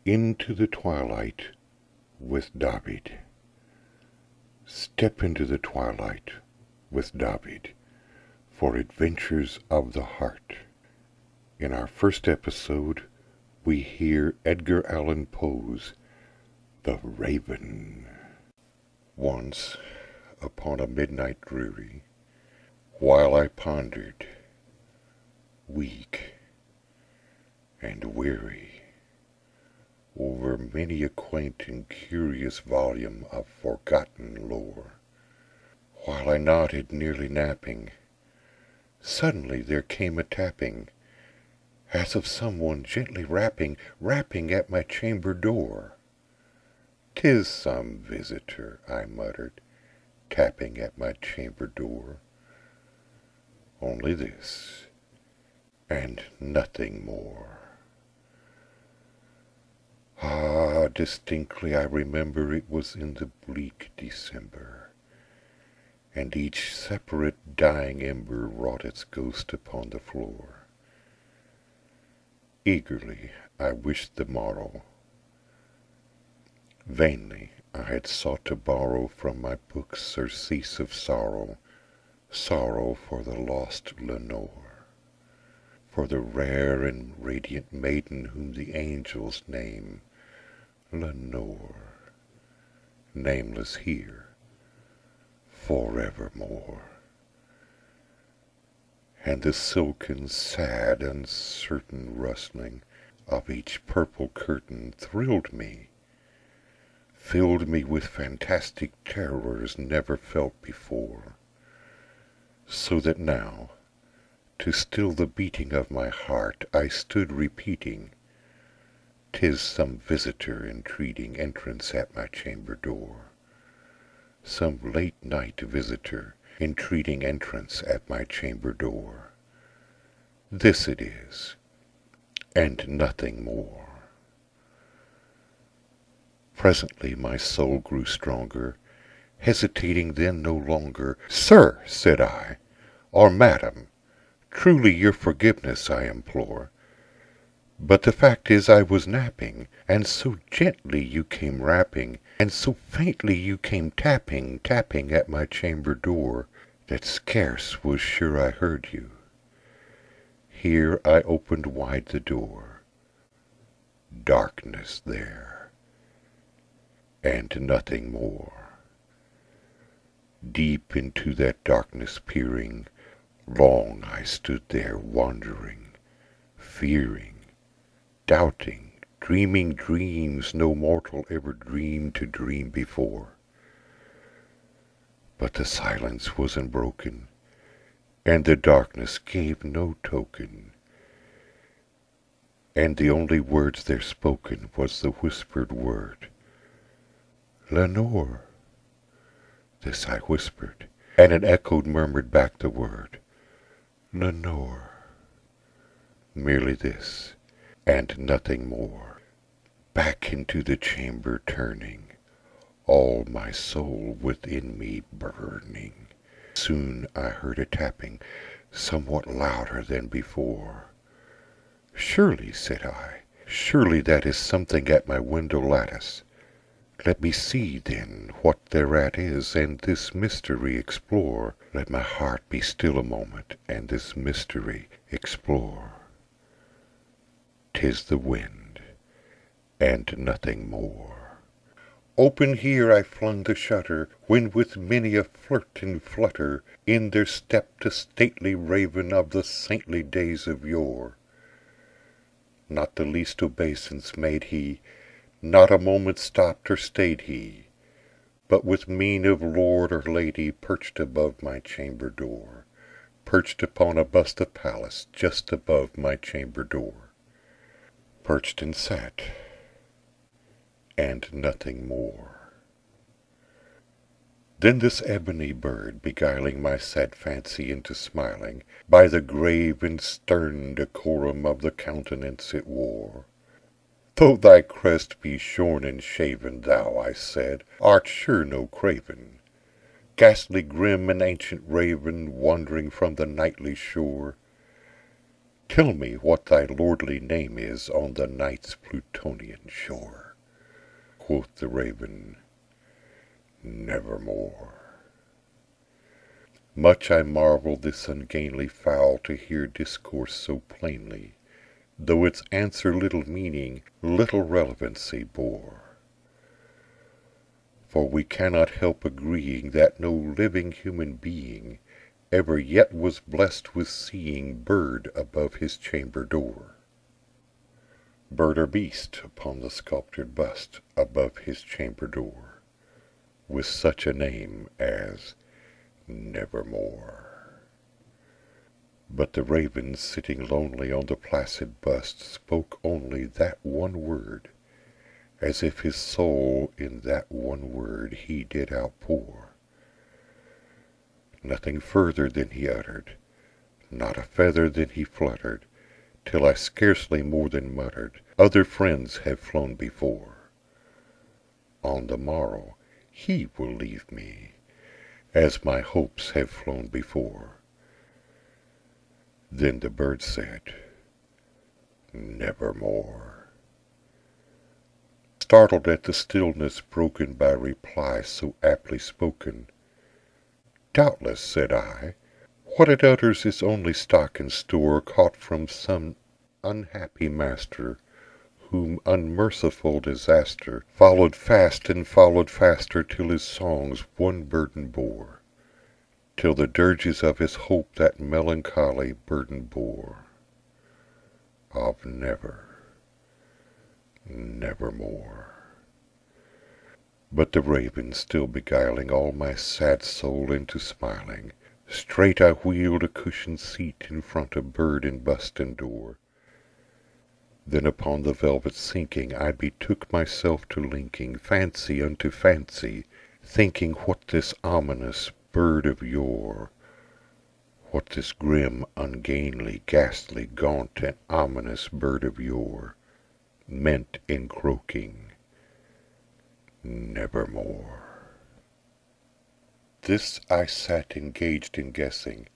Into the twilight with David. Step into the twilight with David for adventures of the heart. In our first episode, we hear Edgar Allan Poe's The Raven. Once, upon a midnight dreary, while I pondered, weak and weary, over many a quaint and curious volume of forgotten lore, while I nodded, nearly napping, suddenly there came a tapping, as of someone gently rapping at my chamber door. "'Tis some visitor," I muttered, tapping at my chamber door. Only this, and nothing more. Ah, distinctly I remember it was in the bleak December, and each separate dying ember wrought its ghost upon the floor. Eagerly I wished the morrow. Vainly I had sought to borrow from my books surcease of sorrow, sorrow for the lost Lenore, for the rare and radiant maiden whom the angels name Lenore, nameless here forevermore. And the silken, sad, uncertain rustling of each purple curtain thrilled me, filled me with fantastic terrors never felt before, so that now, to still the beating of my heart, I stood repeating, "'Tis some visitor entreating entrance at my chamber door, some late night visitor entreating entrance at my chamber door. This it is, and nothing more." Presently my soul grew stronger, hesitating then no longer. "Sir," said I, "or madam, truly your forgiveness I implore, but the fact is I was napping, and so gently you came rapping, and so faintly you came tapping at my chamber door, that scarce was sure I heard you." Here I opened wide the door. Darkness there, and nothing more. Deep into that darkness peering, long I stood there wondering, fearing, doubting, dreaming dreams no mortal ever dreamed to dream before. But the silence was unbroken, and the darkness gave no token, and the only words there spoken was the whispered word, "Lenore." This I whispered, and an echo murmured back the word, "Lenore." Merely this, and nothing more. Back into the chamber turning, all my soul within me burning. Soon I heard a tapping, somewhat louder than before. "Surely," said I, "surely that is something at my window lattice. Let me see, then, what thereat is, and this mystery explore. Let my heart be still a moment, and this mystery explore." 'Tis the wind, and nothing more. Open here I flung the shutter, when with many a flirt and flutter in there stepped a stately raven of the saintly days of yore. Not the least obeisance made he, not a moment stopped or stayed he, but with mien of lord or lady perched above my chamber door, perched upon a bust of Pallas just above my chamber door. Perched and sat, and nothing more. Then this ebony bird, beguiling my sad fancy into smiling, by the grave and stern decorum of the countenance it wore, "Though thy crest be shorn and shaven, thou," I said, "art sure no craven, ghastly grim and ancient raven, wandering from the nightly shore. Tell me what thy lordly name is on the night's Plutonian shore. Quoth the raven, Nevermore. Much I marvelled this ungainly fowl to hear discourse so plainly, though its answer little meaning, little relevancy bore. For we cannot help agreeing that no living human being ever yet was blessed with seeing bird above his chamber door. Bird or beast upon the sculptured bust above his chamber door, with such a name as Nevermore. But the raven sitting lonely on the placid bust spoke only that one word, as if his soul in that one word he did outpour. Nothing further than he uttered, not a feather than he fluttered, till I scarcely more than muttered, Other friends have flown before. On the morrow he will leave me, as my hopes have flown before. Then the bird said, Nevermore. Startled at the stillness broken by reply so aptly spoken, Doubtless, said I, what it utters is only stock and store caught from some unhappy master, whom unmerciful disaster followed fast and followed faster till his songs one burden bore, till the dirges of his hope that melancholy burden bore, of nevermore. But the raven still beguiling all my sad soul into smiling, straight I wheeled a cushioned seat in front of bird and bust and door. Then upon the velvet sinking I betook myself to linking fancy unto fancy, thinking what this ominous bird of yore, what this grim, ungainly, ghastly, gaunt, and ominous bird of yore meant in croaking Nevermore. This I sat engaged in guessing,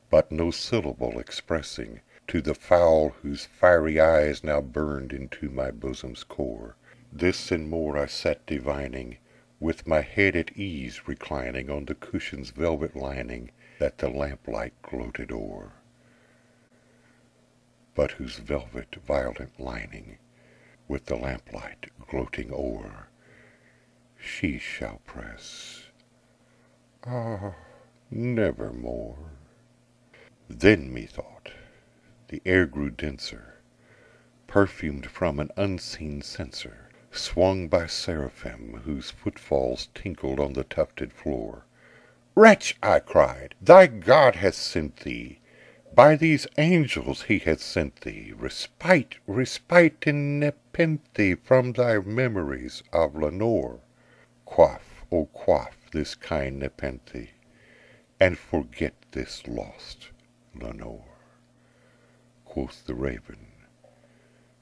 but no syllable expressing, to the fowl whose fiery eyes now burned into my bosom's core. This and more I sat divining, with my head at ease reclining on the cushion's velvet lining that the lamplight gloated o'er, but whose velvet violent lining, with the lamplight gloating o'er, she shall press, nevermore. Then, methought, the air grew denser, perfumed from an unseen censer, swung by seraphim whose footfalls tinkled on the tufted floor. Wretch, I cried, thy God hath sent thee, by these angels he hath sent thee, respite, respite and nepenthe from thy memories of Lenore. Quaff, O quaff this kind nepenthe, and forget this lost Lenore. Quoth the raven,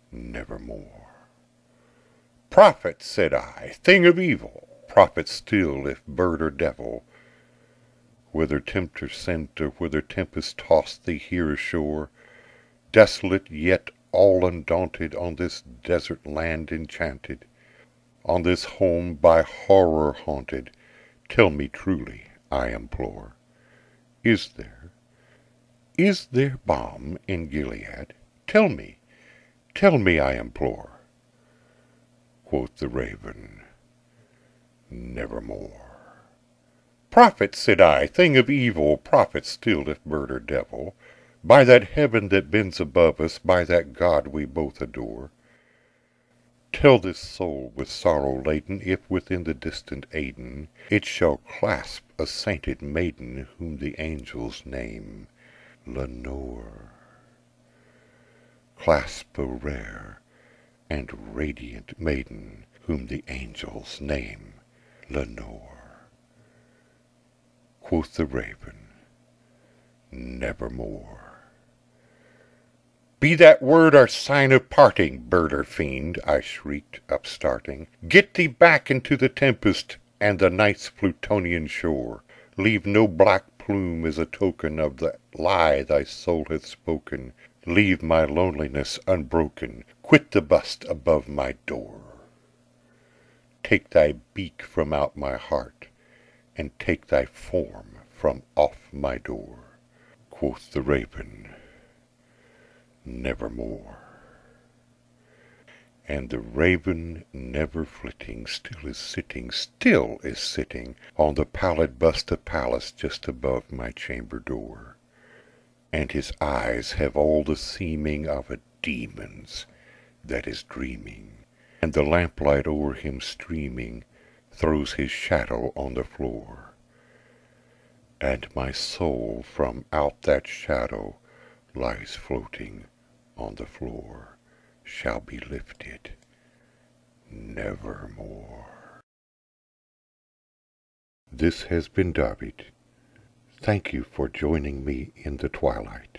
Nevermore. Prophet, said I, thing of evil, prophet still, if bird or devil, whether tempter sent or whether tempest tossed thee here ashore, desolate yet all undaunted on this desert land enchanted, on this home by horror haunted, tell me truly, I implore, is there balm in Gilead? Tell me, I implore. Quoth the raven, Nevermore. Prophet, said I, thing of evil, prophet still, if bird or devil, by that heaven that bends above us, by that God we both adore, tell this soul with sorrow laden, if within the distant Aidenn it shall clasp a sainted maiden whom the angels name Lenore. Clasp a rare and radiant maiden whom the angels name Lenore. Quoth the raven, Nevermore. Be that word our sign of parting, bird or fiend, I shrieked, upstarting. Get thee back into the tempest and the night's Plutonian shore. Leave no black plume as a token of the lie thy soul hath spoken, Leave my loneliness unbroken, quit the bust above my door. Take thy beak from out my heart, and take thy form from off my door. Quoth the raven, nevermore. And the raven, never flitting, still is sitting on the pallid bust of Pallas just above my chamber door. And his eyes have all the seeming of a demon's that is dreaming, and the lamplight o'er him streaming throws his shadow on the floor. And my soul from out that shadow lies floating on the floor, shall be lifted nevermore. This has been David. Thank you for joining me in the twilight.